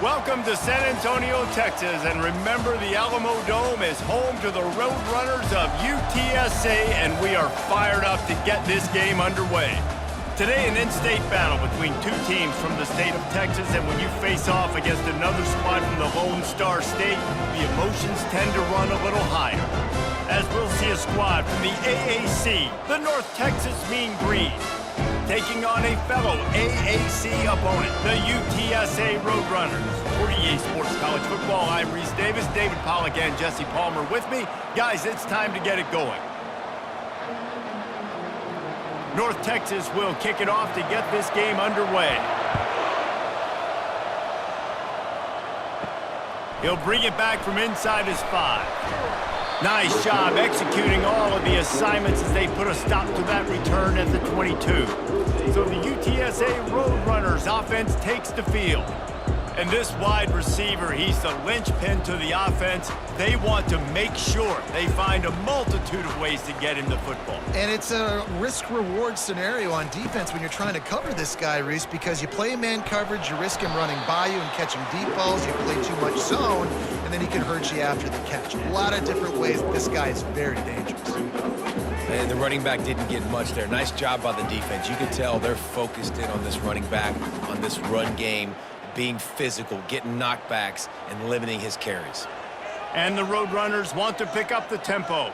Welcome to San Antonio, Texas, and remember the Alamo Dome is home to the Roadrunners of UTSA, and we are fired up to get this game underway. Today, an in-state battle between two teams from the state of Texas, and when you face off against another squad from the Lone Star State, the emotions tend to run a little higher. As we'll see a squad from the AAC, the North Texas Mean Green, taking on a fellow AAC opponent, the UTSA Roadrunners. For EA Sports College Football, I'm Reese Davis, David Pollack, and Jesse Palmer with me. Guys, it's time to get it going. North Texas will kick it off to get this game underway. He'll bring it back from inside his 5. Nice job executing all of the assignments as they put a stop to that return at the 22. So the UTSA Roadrunners offense takes the field. And this wide receiver, he's the linchpin to the offense. They want to make sure they find a multitude of ways to get him the football. And it's a risk-reward scenario on defense when you're trying to cover this guy, Reese, because you play man coverage, you risk him running by you and catching deep balls, you play too much zone, and then he can hurt you after the catch. A lot of different ways. This guy is very dangerous. And the running back didn't get much there. Nice job by the defense. You can tell they're focused in on this running back, on this run game, being physical, getting knockbacks, and limiting his carries. And the Roadrunners want to pick up the tempo.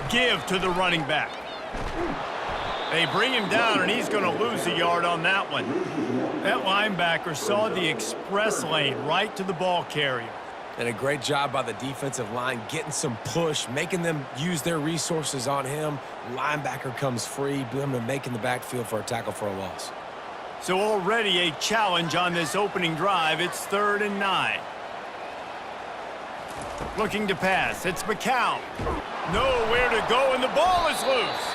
Give to the running back. They bring him down, and he's going to lose a yard on that one. That linebacker saw the express lane right to the ball carrier. And a great job by the defensive line, getting some push, making them use their resources on him. Linebacker comes free, making the backfield for a tackle for a loss. So already a challenge on this opening drive. It's 3rd and 9. Looking to pass. It's McCown. Nowhere to go, and the ball is loose.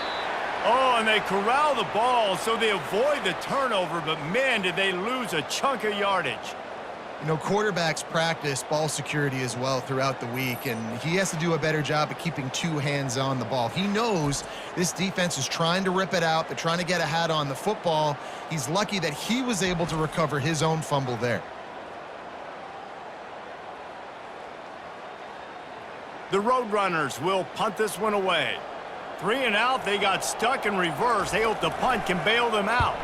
Oh, and they corral the ball so they avoid the turnover, but man, did they lose a chunk of yardage. You know, quarterbacks practice ball security as well throughout the week, and he has to do a better job of keeping two hands on the ball. He knows this defense is trying to rip it out. They're trying to get a hat on the football. He's lucky that he was able to recover his own fumble there. The Roadrunners will punt this one away. 3 and out, they got stuck in reverse. They hope the punt can bail them out.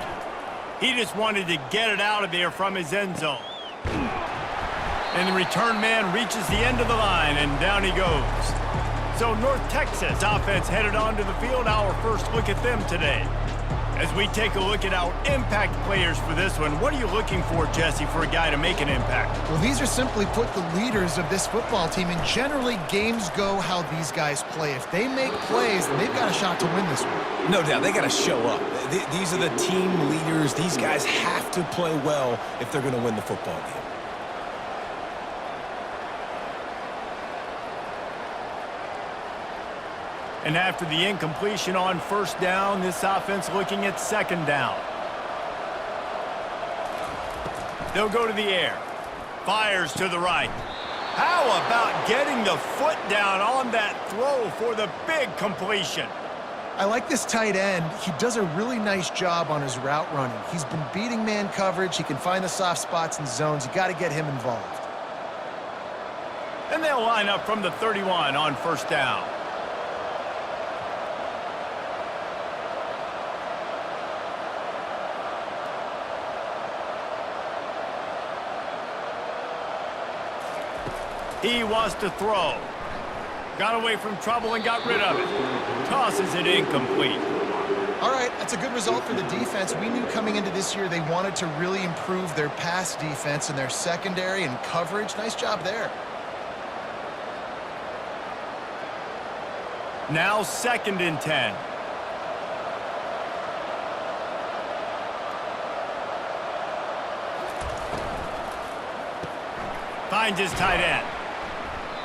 He just wanted to get it out of there from his end zone. And the return man reaches the end of the line, and down he goes. So North Texas offense headed onto the field. Our first look at them today. As we take a look at our impact players for this one, what are you looking for, Jesse, for a guy to make an impact? Well, these are simply put the leaders of this football team, and generally games go how these guys play. If they make plays, then they've got a shot to win this one. No doubt, they got to show up. These are the team leaders. These guys have to play well if they're going to win the football game. And after the incompletion on 1st down, this offense looking at 2nd down. They'll go to the air. Fires to the right. How about getting the foot down on that throw for the big completion? I like this tight end. He does a really nice job on his route running. He's been beating man coverage. He can find the soft spots and zones. You got to get him involved. And they'll line up from the 31 on 1st down. He wants to throw. Got away from trouble and got rid of it. Tosses it incomplete. All right, that's a good result for the defense. We knew coming into this year they wanted to really improve their pass defense and their secondary and coverage. Nice job there. Now 2nd and 10. Finds his tight end.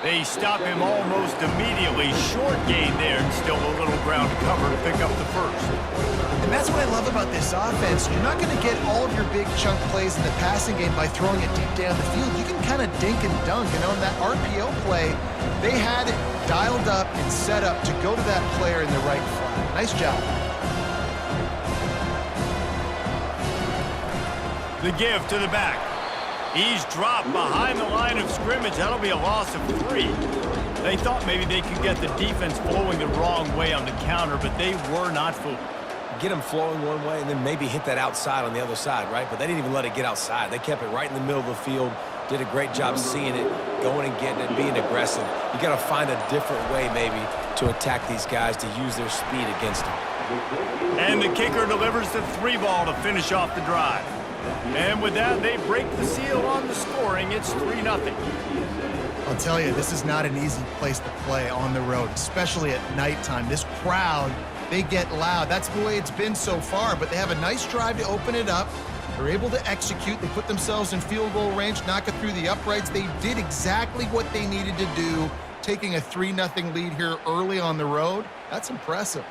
They stop him almost immediately. Short gain there, and still a little ground to cover to pick up the 1st. And that's what I love about this offense. You're not going to get all of your big chunk plays in the passing game by throwing it deep down the field. You can kind of dink and dunk. And on that RPO play, they had it dialed up and set up to go to that player in the right flat. Nice job. The give to the back. He's dropped behind the line of scrimmage. That'll be a loss of 3. They thought maybe they could get the defense flowing the wrong way on the counter, but they were not fooled. Get them flowing one way and then maybe hit that outside on the other side, right? But they didn't even let it get outside. They kept it right in the middle of the field, did a great job seeing it, going and getting it, being aggressive. You got to find a different way maybe to attack these guys to use their speed against them. And the kicker delivers the 3 ball to finish off the drive. And with that, they break the seal on the scoring. It's 3-0. I'll tell you, this is not an easy place to play on the road, especially at nighttime. This crowd, they get loud. That's the way it's been so far, but they have a nice drive to open it up. They're able to execute. They put themselves in field goal range, knock it through the uprights. They did exactly what they needed to do, taking a 3-0 lead here early on the road. That's impressive.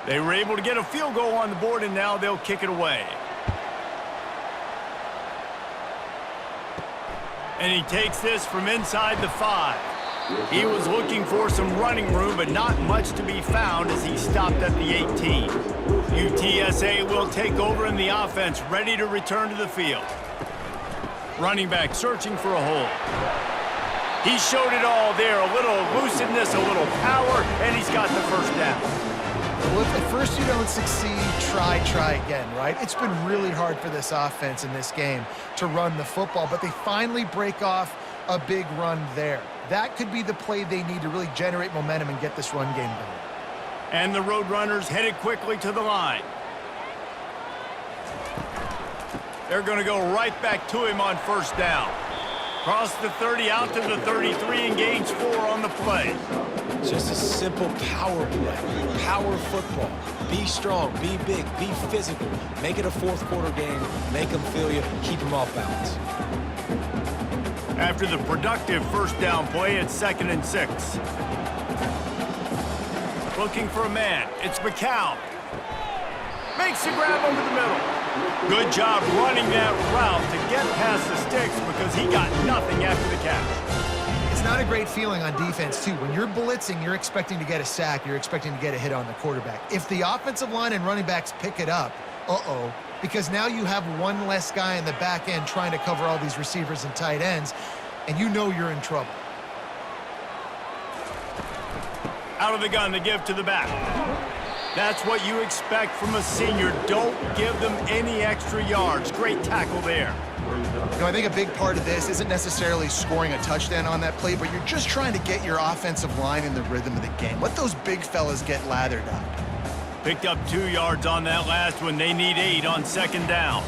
They were able to get a field goal on the board, and now they'll kick it away. And he takes this from inside the 5. He was looking for some running room, but not much to be found as he stopped at the 18. UTSA will take over in the offense, ready to return to the field. Running back searching for a hole. He showed it all there, a little elusiveness, a little power, and he's got the first down. Well, if at first you don't succeed, try again, right? It's been really hard for this offense in this game to run the football, but they finally break off a big run there. That could be the play they need to really generate momentum and get this run game going. And the Roadrunners headed quickly to the line. They're going to go right back to him on first down. Cross the 30 out to the 33 and gains 4 on the play. Just a simple power play, power football. Be strong, be big, be physical. Make it a fourth quarter game. Make them feel you, keep them off balance. After the productive first down play, it's 2nd and 6. Looking for a man, it's McCown. Makes the grab over the middle. Good job running that route to get past the sticks because he got nothing after the catch. It's not a great feeling on defense, too. When you're blitzing, you're expecting to get a sack. You're expecting to get a hit on the quarterback. If the offensive line and running backs pick it up, because now you have one less guy in the back end trying to cover all these receivers and tight ends, and you know you're in trouble. Out of the gun, the give to the back. That's what you expect from a senior. Don't give them any extra yards. Great tackle there. You know, I think a big part of this isn't necessarily scoring a touchdown on that play, but you're just trying to get your offensive line in the rhythm of the game. Let those big fellas get lathered up. Picked up 2 yards on that last one. They need 8 on 2nd down.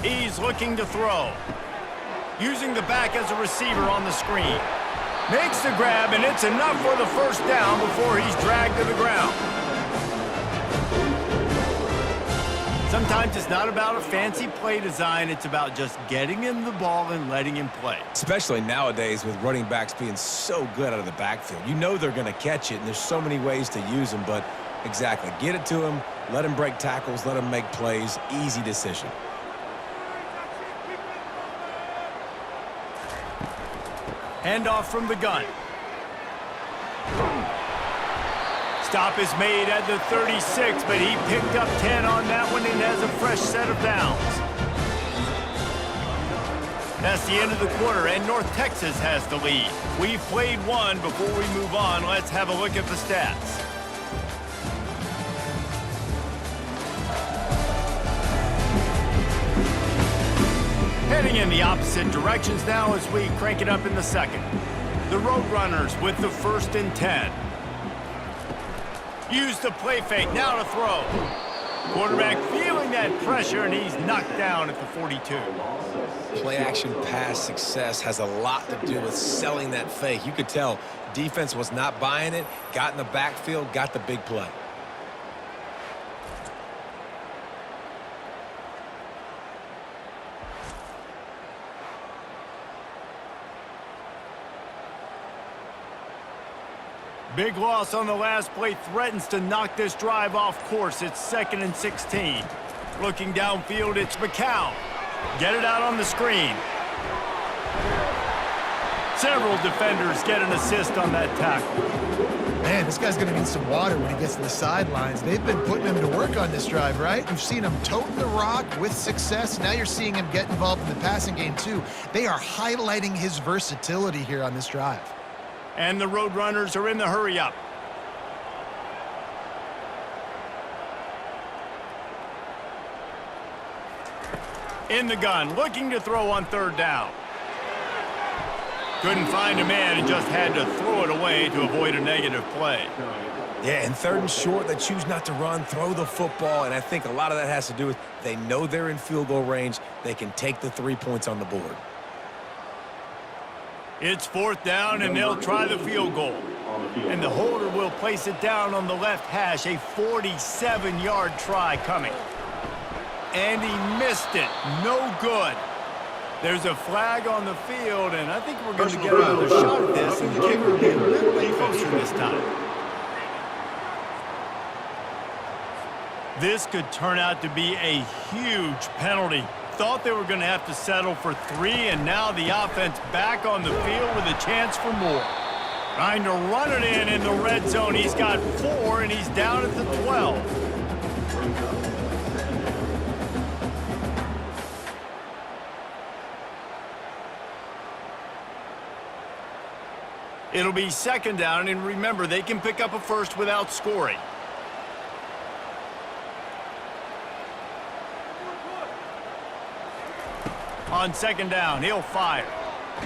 He's looking to throw. Using the back as a receiver on the screen. Makes the grab, and it's enough for the first down before he's dragged to the ground. Sometimes it's not about a fancy play design. It's about just getting him the ball and letting him play. Especially nowadays with running backs being so good out of the backfield. You know they're going to catch it, and there's so many ways to use them, but exactly. Get it to him, let him break tackles, let him make plays. Easy decision. Handoff from the gun. Stop is made at the 36, but he picked up 10 on that one and has a fresh set of downs. That's the end of the quarter, and North Texas has the lead. We've played one. Before we move on, let's have a look at the stats. Heading in the opposite directions now as we crank it up in the second. The Roadrunners with the 1st and 10. Use the play fake, now to throw. Quarterback feeling that pressure, and he's knocked down at the 42. Play action pass success has a lot to do with selling that fake. You could tell defense was not buying it, got in the backfield, got the big play. Big loss on the last play threatens to knock this drive off course. It's 2nd and 16. Looking downfield, it's McCown. Get it out on the screen. Several defenders get an assist on that tackle. Man, this guy's going to need some water when he gets to the sidelines. They've been putting him to work on this drive, right? You've seen him toting the rock with success. Now you're seeing him get involved in the passing game, too. They are highlighting his versatility here on this drive. And the Roadrunners are in the hurry-up. In the gun, looking to throw on third down. Couldn't find a man and just had to throw it away to avoid a negative play. Yeah, and third and short, they choose not to run, throw the football, and I think a lot of that has to do with they know they're in field goal range. They can take the 3 points on the board. It's fourth down, and they'll try the field goal. And the holder will place it down on the left hash, a 47-yard try coming. And he missed it. No good. There's a flag on the field, and I think we're going to get another shot at this, and the kicker will be a little bit closer this time. This could turn out to be a huge penalty. Thought they were going to have to settle for 3, and now the offense back on the field with a chance for more. Trying to run it in the red zone. He's got 4, and he's down at the 12. It'll be second down, and remember, they can pick up a first without scoring. On second down, he'll fire.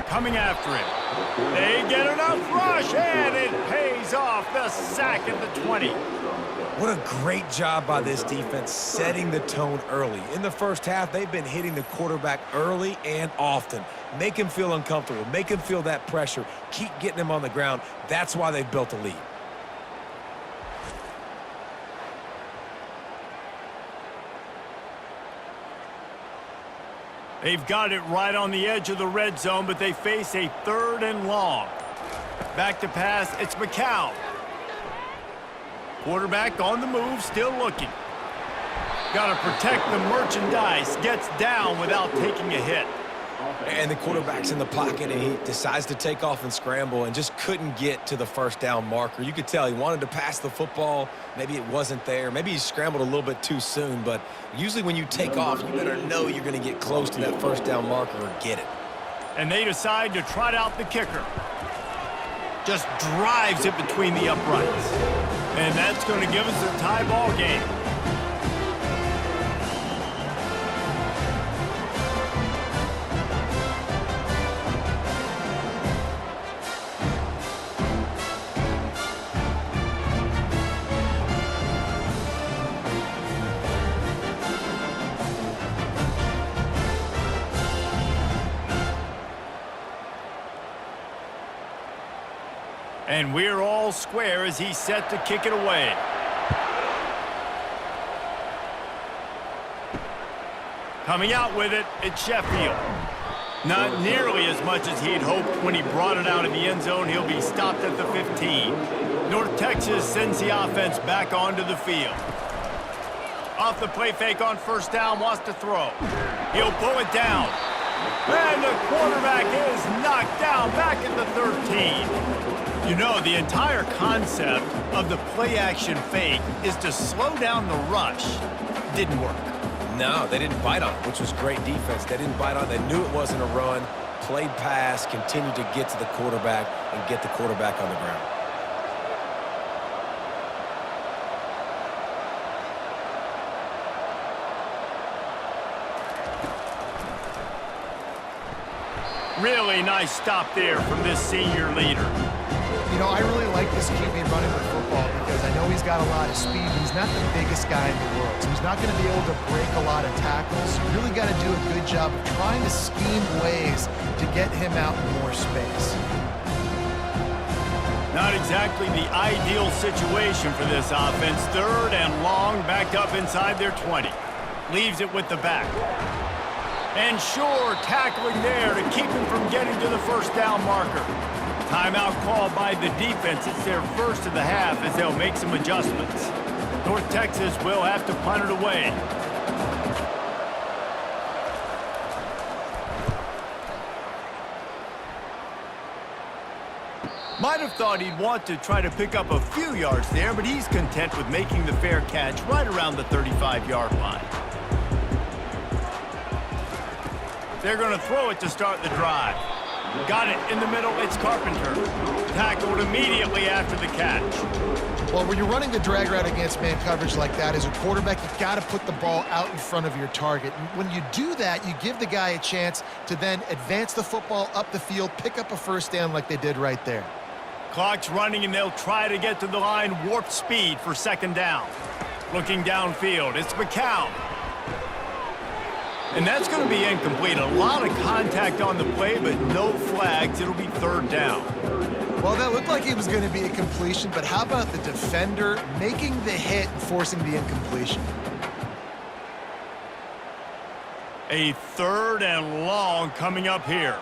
Coming after him. They get enough rush, and it pays off. The sack at the 20. What a great job by this defense setting the tone early. In the first half, they've been hitting the quarterback early and often. Make him feel uncomfortable. Make him feel that pressure. Keep getting him on the ground. That's why they've built a lead. They've got it right on the edge of the red zone, but they face a 3rd and long. Back to pass, it's McCown. Quarterback on the move, still looking. Got to protect the merchandise. Gets down without taking a hit. And the quarterback's in the pocket, and he decides to take off and scramble and just couldn't get to the first down marker. You could tell he wanted to pass the football. Maybe it wasn't there. Maybe he scrambled a little bit too soon. But usually when you take off, you better know you're going to get close to that first down marker or get it. And they decide to trot out the kicker. Just drives it between the uprights. And that's going to give us a tie ball game. And we're all square as he's set to kick it away. Coming out with it, it's Sheffield. Not nearly as much as he'd hoped when he brought it out of the end zone. He'll be stopped at the 15. North Texas sends the offense back onto the field. Off the play fake on first down, wants to throw. He'll pull it down. And the quarterback is knocked down back at the 13. You know, the entire concept of the play-action fake is to slow down the rush. Didn't work. No, they didn't bite on it, which was great defense. They didn't bite on it. They knew it wasn't a run, played pass, continued to get to the quarterback and get the quarterback on the ground. Really nice stop there from this senior leader. You know, I really like this QB running the football because I know he's got a lot of speed, but he's not the biggest guy in the world. So he's not going to be able to break a lot of tackles. You really got to do a good job of trying to scheme ways to get him out in more space. Not exactly the ideal situation for this offense. 3rd and long, backed up inside their 20. Leaves it with the back. And sure, tackling there to keep him from getting to the first down marker. Timeout called by the defense. It's their first of the half as they'll make some adjustments. North Texas will have to punt it away. Might have thought he'd want to try to pick up a few yards there, but he's content with making the fair catch right around the 35-yard line. They're going to throw it to start the drive. Got it in the middle. It's Carpenter. Tackled immediately after the catch. Well, when you're running the drag route against man coverage like that, as a quarterback, you've got to put the ball out in front of your target. And when you do that, you give the guy a chance to then advance the football up the field, pick up a first down like they did right there. Clock's running, and they'll try to get to the line warp speed for second down. Looking downfield, it's McCown. And that's going to be incomplete. A lot of contact on the play, but no flags. It'll be third down. Well, that looked like it was going to be a completion, but how about the defender making the hit and forcing the incompletion? A third and long coming up here.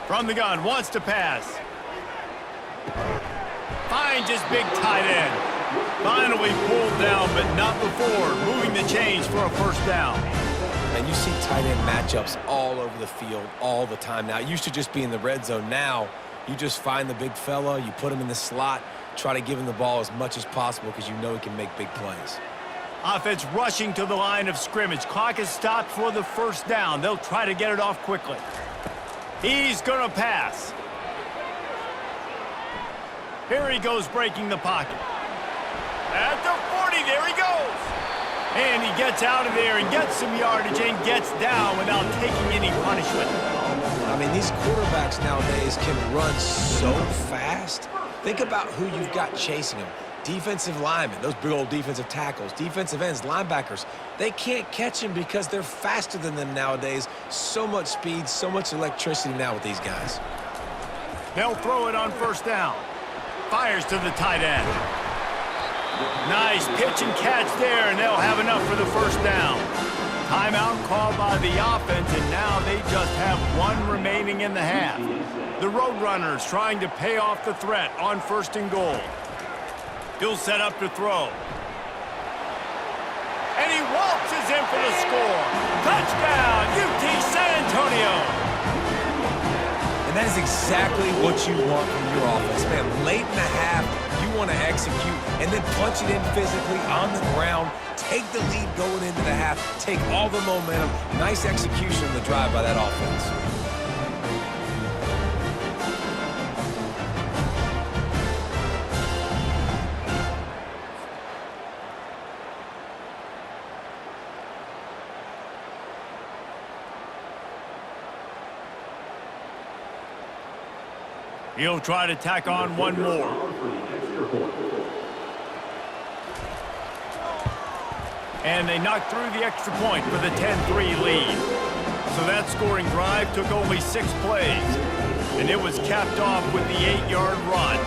From the gun, wants to pass. Finds his big tight end. Finally pulled down, but not before moving the chains for a first down. And you see tight end matchups all over the field all the time now. It used to just be in the red zone. Now you just find the big fella, you put him in the slot, try to give him the ball as much as possible because you know he can make big plays. Offense rushing to the line of scrimmage. Clock is stopped for the first down. They'll try to get it off quickly. He's going to pass. Here he goes, breaking the pocket. At the 40, there he goes. And he gets out of there and gets some yardage and gets down without taking any punishment. I mean, these quarterbacks nowadays can run so fast. Think about who you've got chasing them. Defensive linemen, those big old defensive tackles, defensive ends, linebackers. They can't catch him because they're faster than them nowadays. So much speed, so much electricity now with these guys. They'll throw it on first down. Fires to the tight end. Nice pitch and catch there, and they'll have enough for the first down. Timeout called by the offense, and now they just have one remaining in the half. The Roadrunners trying to pay off the threat on first and goal. He'll set up to throw. And he waltzes in for the score. Touchdown, UT San Antonio. And that is exactly what you want from your offense, man. Late in the half, you want to execute and then punch it in physically on the ground. Take the lead going into the half. Take all the momentum. Nice execution in the drive by that offense. He'll try to tack on one more. And they knocked through the extra point for the 10-3 lead. So that scoring drive took only 6 plays. And it was capped off with the 8-yard run.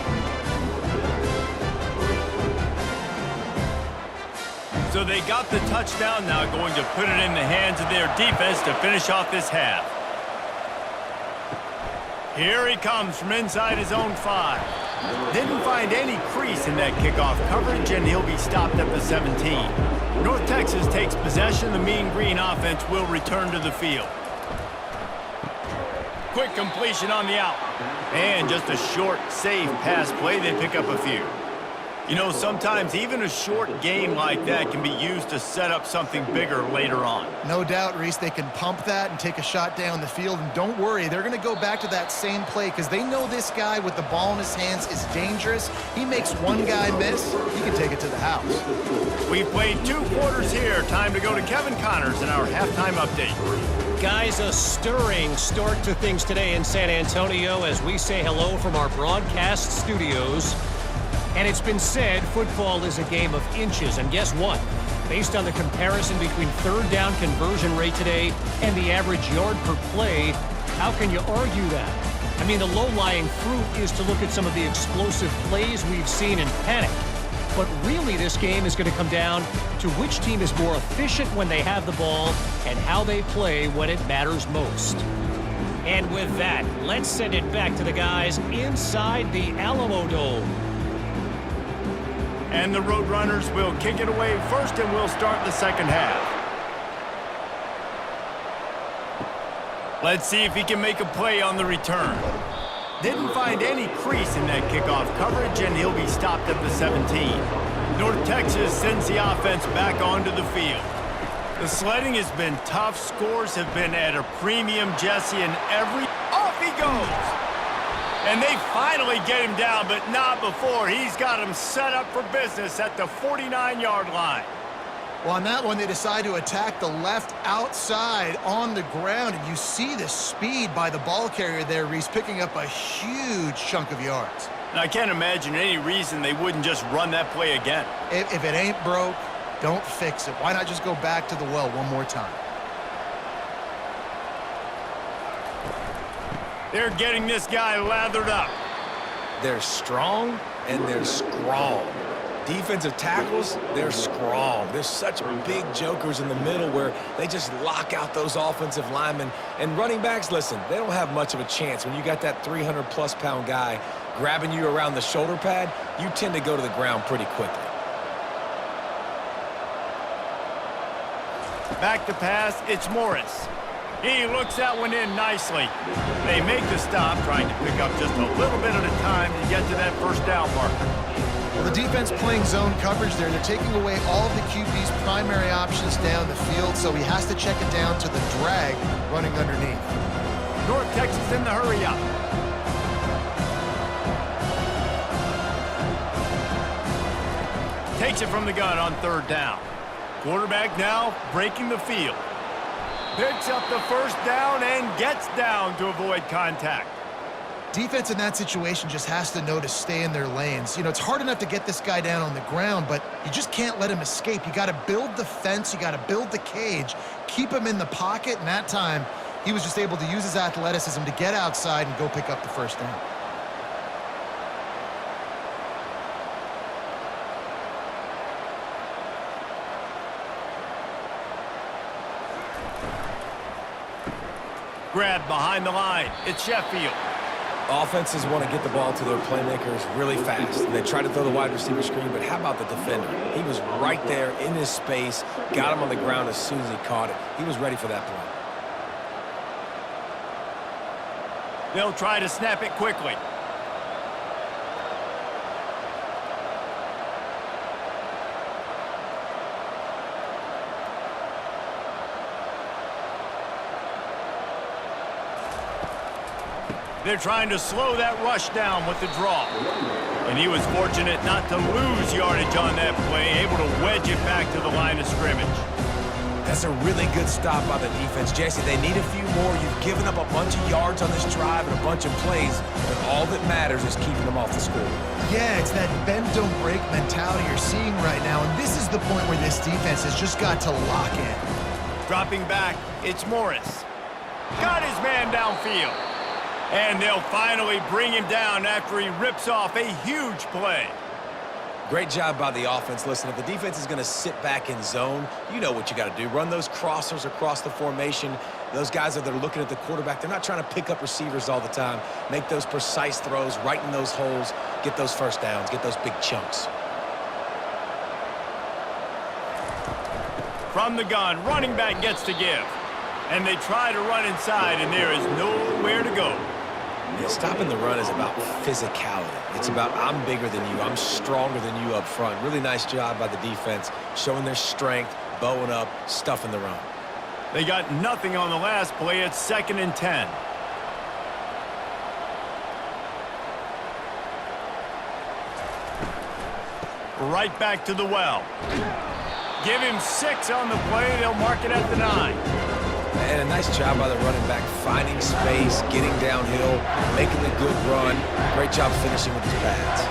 So they got the touchdown, now going to put it in the hands of their defense to finish off this half. Here he comes from inside his own 5. Didn't find any crease in that kickoff coverage, and he'll be stopped at the 17. North Texas takes possession. The Mean Green offense will return to the field. Quick completion on the out. And just a short, safe pass play. They pick up a few. You know, sometimes even a short game like that can be used to set up something bigger later on. No doubt, Reese, they can pump that and take a shot down the field. And don't worry, they're going to go back to that same play because they know this guy with the ball in his hands is dangerous. He makes one guy miss, he can take it to the house. We've played 2 quarters here. Time to go to Kevin Connors in our halftime update. Guys, a stirring start to things today in San Antonio as we say hello from our broadcast studios. And it's been said football is a game of inches. And guess what? Based on the comparison between third down conversion rate today and the average yard per play, how can you argue that? I mean, the low-lying fruit is to look at some of the explosive plays we've seen and panic. But really, this game is going to come down to which team is more efficient when they have the ball and how they play when it matters most. And with that, let's send it back to the guys inside the Alamo Dome. And the Roadrunners will kick it away first, and we'll start the second half. Let's see if he can make a play on the return. Didn't find any crease in that kickoff coverage, and he'll be stopped at the 17. North Texas sends the offense back onto the field. The sledding has been tough. Scores have been at a premium, Jesse, and off he goes. And they finally get him down, but not before. He's got him set up for business at the 49-yard line. Well, on that one, they decide to attack the left outside on the ground, and you see the speed by the ball carrier there, Reese, picking up a huge chunk of yards. And I can't imagine any reason they wouldn't just run that play again. If it ain't broke, don't fix it. Why not just go back to the well one more time? They're getting this guy lathered up. They're strong and they're strong. Defensive tackles, they're strong. There's such big jokers in the middle where they just lock out those offensive linemen. And running backs, listen, they don't have much of a chance. When you got that 300-plus pound guy grabbing you around the shoulder pad, you tend to go to the ground pretty quickly. Back to pass, it's Morris. He looks that one in nicely. They make the stop, trying to pick up just a little bit at a time to get to that first down marker. Well, the defense playing zone coverage there. They're taking away all of the QB's primary options down the field, so he has to check it down to the drag running underneath. North Texas in the hurry up. Takes it from the gun on third down. Quarterback now breaking the field. Picks up the first down and gets down to avoid contact. Defense in that situation just has to know to stay in their lanes. You know, it's hard enough to get this guy down on the ground, but you just can't let him escape. You got to build the fence. You got to build the cage. Keep him in the pocket, and that time he was just able to use his athleticism to get outside and go pick up the first down. Grab behind the line. It's Sheffield. Offenses want to get the ball to their playmakers really fast. They try to throw the wide receiver screen, but how about the defender? He was right there in his space, got him on the ground as soon as he caught it. He was ready for that play. They'll try to snap it quickly. They're trying to slow that rush down with the draw. And he was fortunate not to lose yardage on that play, able to wedge it back to the line of scrimmage. That's a really good stop by the defense. Jesse, they need a few more. You've given up a bunch of yards on this drive and a bunch of plays, but all that matters is keeping them off the score. Yeah, it's that bend, don't break mentality you're seeing right now, and this is the point where this defense has just got to lock in. Dropping back, it's Morris. Got his man downfield. And they'll finally bring him down after he rips off a huge play. Great job by the offense. Listen, if the defense is going to sit back in zone, you know what you got to do. Run those crossers across the formation. Those guys that are looking at the quarterback, they're not trying to pick up receivers all the time. Make those precise throws, right in those holes, get those first downs, get those big chunks. From the gun, running back gets to give. And they try to run inside, and there is nowhere to go. Yeah, stopping the run is about physicality. It's about I'm bigger than you, I'm stronger than you up front. Really nice job by the defense, showing their strength, bowing up, stuffing the run. They got nothing on the last play. It's 2nd and 10. Right back to the well. Give him 6 on the play. They'll mark it at the 9. And a nice job by the running back, finding space, getting downhill, making a good run. Great job finishing with his pads.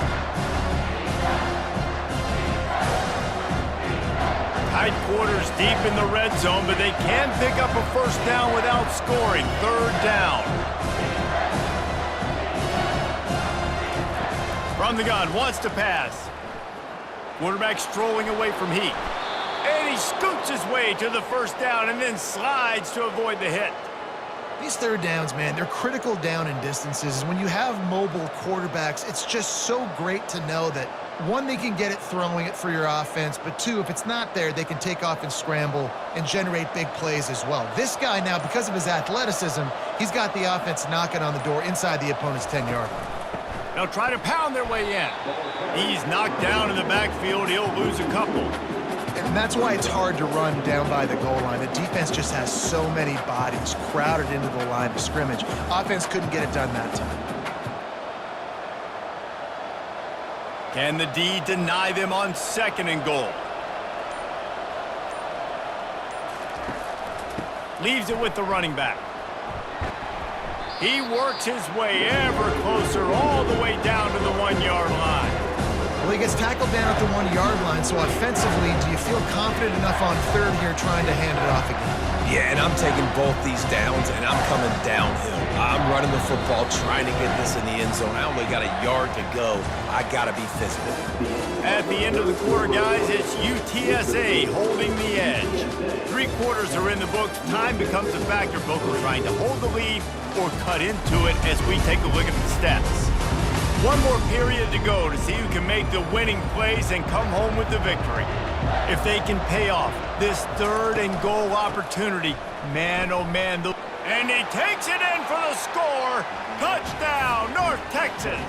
Tight quarters deep in the red zone, but they can pick up a first down without scoring. 3rd down. From the gun, wants to pass. Quarterback strolling away from heat. And he scoots his way to the first down and then slides to avoid the hit. These 3rd downs, man, they're critical down in distances. When you have mobile quarterbacks, it's just so great to know that One, they can get it throwing it for your offense, but two, if it's not there, they can take off and scramble and generate big plays as well. This guy now, because of his athleticism, he's got the offense knocking on the door inside the opponent's 10-yard line. They'll try to pound their way in. He's knocked down in the backfield. He'll lose a couple. And that's why it's hard to run down by the goal line. The defense just has so many bodies crowded into the line of scrimmage. Offense couldn't get it done that time. Can the D deny them on 2nd and goal? Leaves it with the running back. He works his way ever closer all the way down to the 1-yard line. Well, he gets tackled down at the 1-yard line, so offensively, do you feel confident enough on 3rd here trying to hand it off again? Yeah, and I'm taking both these downs, and I'm coming downhill. I'm running the football, trying to get this in the end zone. I only got a yard to go. I got to be physical. At the end of the quarter, guys, it's UTSA holding the edge. 3 quarters are in the books. Time becomes a factor. Both are trying to hold the lead or cut into it as we take a look at the stats. One more period to go to see who can make the winning plays and come home with the victory. If they can pay off this 3rd and goal opportunity, man, oh man. And he takes it in for the score. Touchdown, North Texas.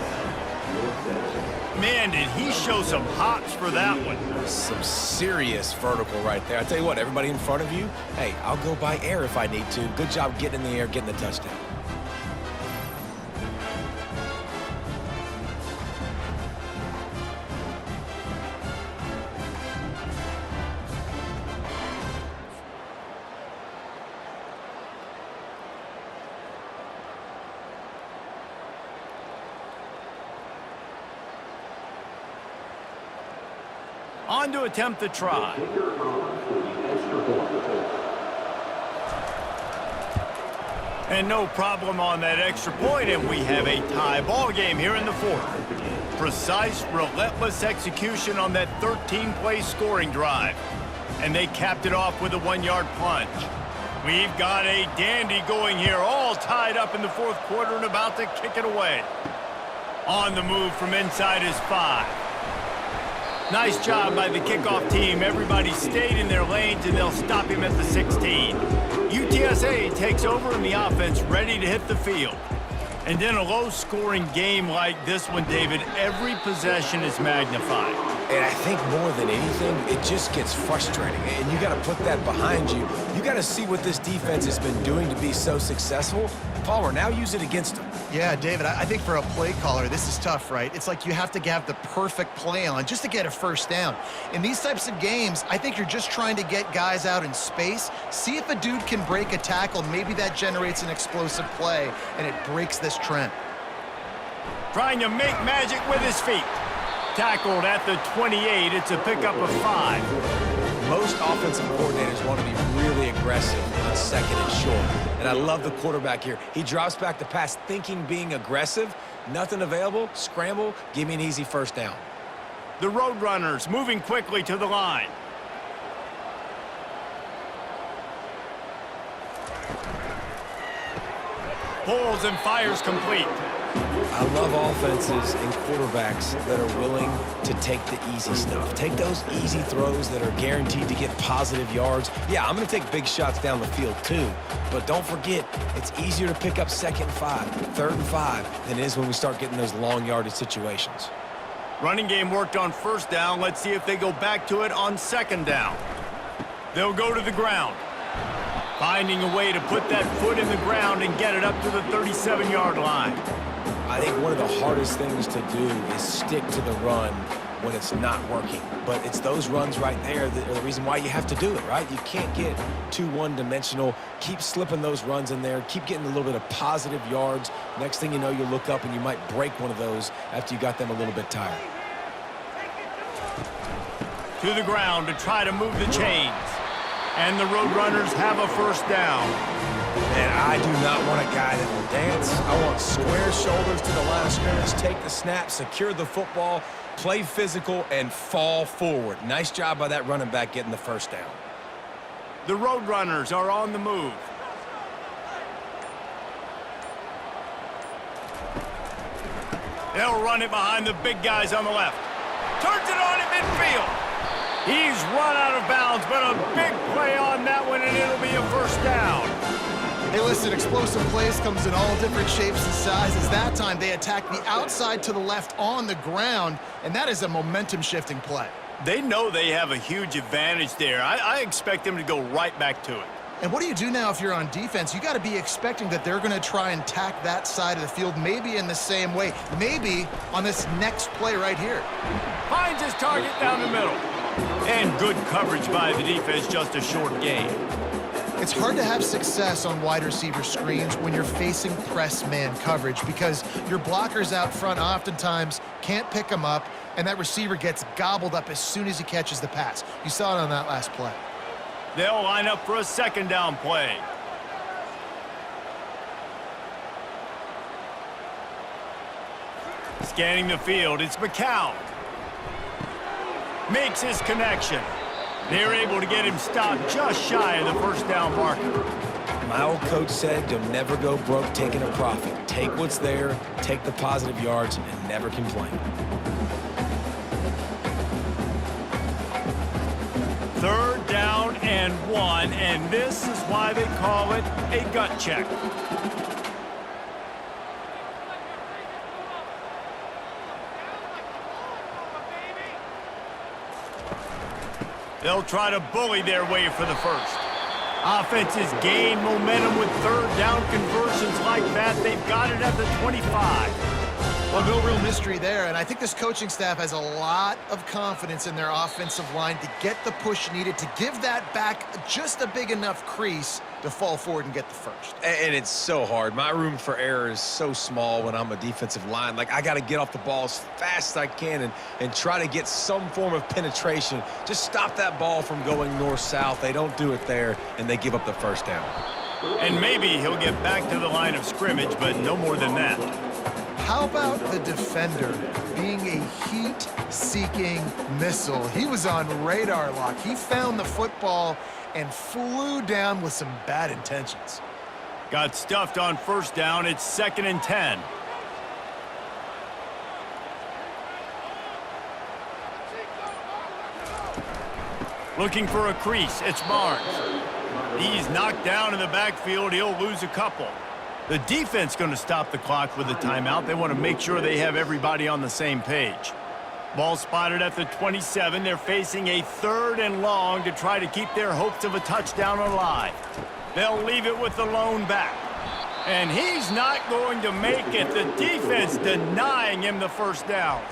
Man, did he show some hops for that one. Some serious vertical right there. I tell you what, everybody in front of you, hey, I'll go by air if I need to. Good job getting in the air, getting the touchdown. On to attempt the try. And no problem on that extra point, and we have a tie ball game here in the 4th. Precise, relentless execution on that 13-play scoring drive. And they capped it off with a 1-yard plunge. We've got a dandy going here, all tied up in the 4th quarter and about to kick it away. On the move from inside his 5. Nice job by the kickoff team. Everybody stayed in their lanes, and they'll stop him at the 16. UTSA takes over in the offense, ready to hit the field. And in a low-scoring game like this one, David, every possession is magnified. And I think more than anything, it just gets frustrating. And you got to put that behind you. You got to see what this defense has been doing to be so successful. Palmer, now use it against them. Yeah, David, I think for a play caller, this is tough, right? It's like you have to have the perfect play on just to get a first down. In these types of games, I think you're just trying to get guys out in space, see if a dude can break a tackle. Maybe that generates an explosive play, and it breaks this trend. Trying to make magic with his feet. Tackled at the 28. It's a pickup of 5. Most offensive coordinators want to be really aggressive on 2nd and short. And I love the quarterback here. He drops back the pass thinking being aggressive. Nothing available. Scramble. Give me an easy first down. The Roadrunners moving quickly to the line. Pulls and fires complete. I love offenses and quarterbacks that are willing to take the easy stuff. Take those easy throws that are guaranteed to get positive yards. Yeah, I'm going to take big shots down the field too. But don't forget, it's easier to pick up 2nd and 5, 3rd and 5 than it is when we start getting those long yardage situations. Running game worked on 1st down. Let's see if they go back to it on 2nd down. They'll go to the ground. Finding a way to put that foot in the ground and get it up to the 37-yard line. I think one of the hardest things to do is stick to the run when it's not working. But it's those runs right there that are the reason why you have to do it, right? You can't get too one-dimensional. Keep slipping those runs in there. Keep getting a little bit of positive yards. Next thing you know, you look up and you might break one of those after you got them a little bit tired. To the ground to try to move the chains. And the Roadrunners have a 1st down. And I do not want a guy that will dance. I want square shoulders to the line of scrimmage, take the snap, secure the football, play physical, and fall forward. Nice job by that running back getting the 1st down. The Roadrunners are on the move. They'll run it behind the big guys on the left. Turns it on at midfield. He's run out of bounds, but a big play on that one, and it'll be a first down. Hey, listen, explosive plays comes in all different shapes and sizes. That time, they attack the outside to the left on the ground, and that is a momentum-shifting play. They know they have a huge advantage there. I expect them to go right back to it. And what do you do now if you're on defense? You got to be expecting that they're going to try and tack that side of the field, maybe in the same way, maybe on this next play right here. Finds his target down the middle. And good coverage by the defense, just a short gain. It's hard to have success on wide receiver screens when you're facing press man coverage because your blockers out front oftentimes can't pick them up, and that receiver gets gobbled up as soon as he catches the pass. You saw it on that last play. They'll line up for a second down play. Scanning the field, it's McCown. Makes his connection. They're able to get him stopped just shy of the first down marker. My old coach said you'll never go broke taking a profit. Take what's there, take the positive yards, and never complain. Third down and 1, and this is why they call it a gut check. They'll try to bully their way for the first. Offenses gain momentum with third down conversions like that. They've got it at the 25. Well, no real mystery there, and I think this coaching staff has a lot of confidence in their offensive line to get the push needed to give that back just a big enough crease to fall forward and get the first. And it's so hard. My room for error is so small when I'm a defensive line. Like, I got to get off the ball as fast as I can and try to get some form of penetration. Just stop that ball from going north-south. They don't do it there, and they give up the first down. And maybe he'll get back to the line of scrimmage, but no more than that. How about the defender being a heat-seeking missile? He was on radar lock. He found the football and flew down with some bad intentions. Got stuffed on first down. It's 2nd and 10. Looking for a crease. It's Barnes. He's knocked down in the backfield. He'll lose a couple. The defense going to stop the clock with a timeout. They want to make sure they have everybody on the same page. Ball spotted at the 27. They're facing a 3rd and long to try to keep their hopes of a touchdown alive. They'll leave it with the lone back. And he's not going to make it. The defense denying him the first down.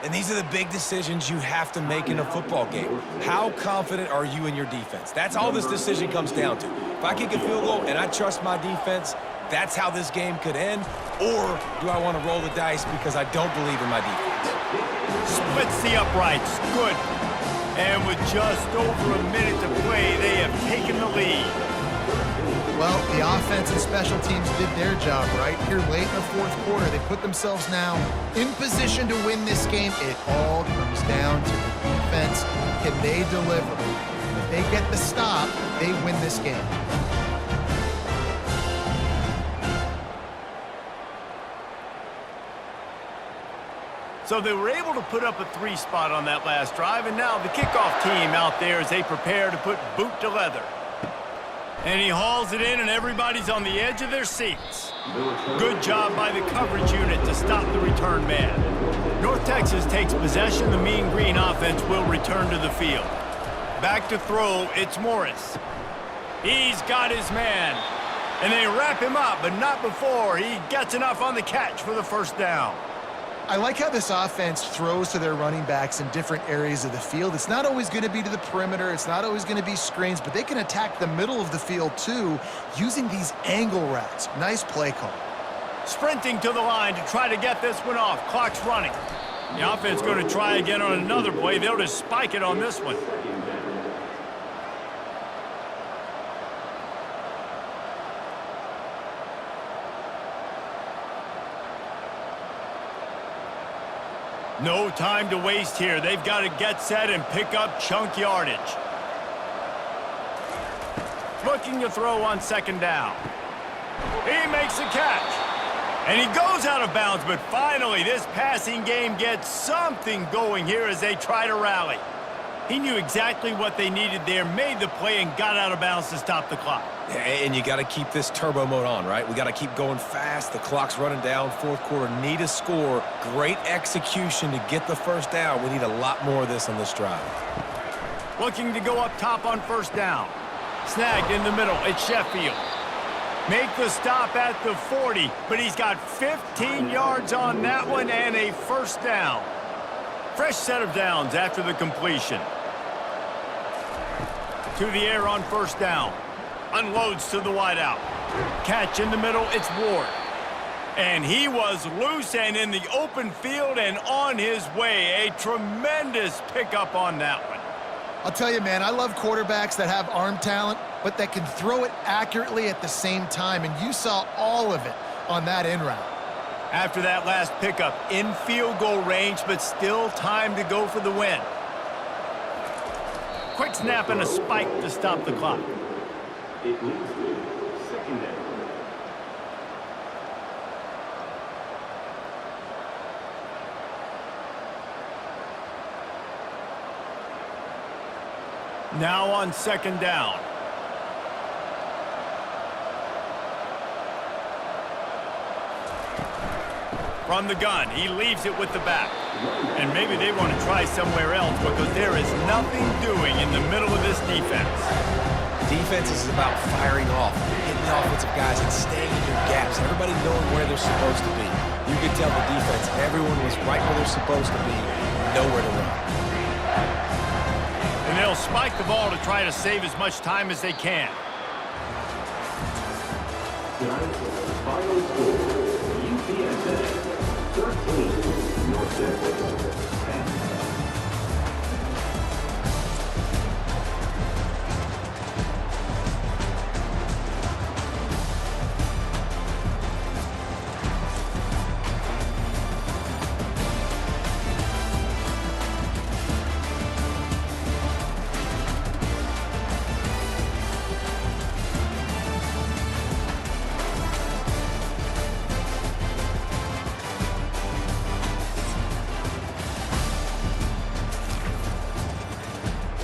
And these are the big decisions you have to make in a football game. How confident are you in your defense? That's all this decision comes down to. If I kick a field goal and I trust my defense, that's how this game could end. Or do I want to roll the dice because I don't believe in my defense? Splits the uprights. Good. And with just over a minute to play, they have taken the lead. Well, the offense and special teams did their job right here late in the 4th quarter. They put themselves now in position to win this game. It all comes down to the defense. Can they deliver? If they get the stop, they win this game. So they were able to put up a 3 spot on that last drive, and now the kickoff team out there as they prepare to put boot to leather. And he hauls it in, and everybody's on the edge of their seats. Good job by the coverage unit to stop the return man. North Texas takes possession. The Mean Green offense will return to the field. Back to throw, it's Morris. He's got his man. And they wrap him up, but not before he gets enough on the catch for the first down. I like how this offense throws to their running backs in different areas of the field. It's not always going to be to the perimeter. It's not always going to be screens, but they can attack the middle of the field, too, using these angle routes. Nice play call. Sprinting to the line to try to get this one off. Clock's running. The offense going to try again on another play. They'll just spike it on this one. No time to waste here. They've got to get set and pick up chunk yardage. Looking to throw on 2nd down. He makes the catch. And he goes out of bounds, but finally this passing game gets something going here as they try to rally. He knew exactly what they needed there, made the play, and got out of bounds to stop the clock. Yeah, and you got to keep this turbo mode on, right? We got to keep going fast. The clock's running down. Fourth quarter, need a score. Great execution to get the first down. We need a lot more of this on this drive. Looking to go up top on first down. Snagged in the middle. It's Sheffield. Make the stop at the 40, but he's got 15 yards on that one and a first down. Fresh set of downs after the completion. To the air on first down. Unloads to the wideout. Catch in the middle, it's Ward. And he was loose and in the open field and on his way. A tremendous pickup on that one. I'll tell you, man, I love quarterbacks that have arm talent, but that can throw it accurately at the same time, and you saw all of it on that in route. After that last pickup, in field goal range, but still time to go for the win. Quick snap and a spike to stop the clock. It leads to second down. Now on second down. From the gun, he leaves it with the back. And maybe they want to try somewhere else because there is nothing doing in the middle of this defense. Defense is about firing off, hitting the offensive guys and staying in your gaps. Everybody knowing where they're supposed to be. You could tell the defense, everyone was right where they're supposed to be, nowhere to run. And they'll spike the ball to try to save as much time as they can. Tonight's final score, UTSA 13, North Central.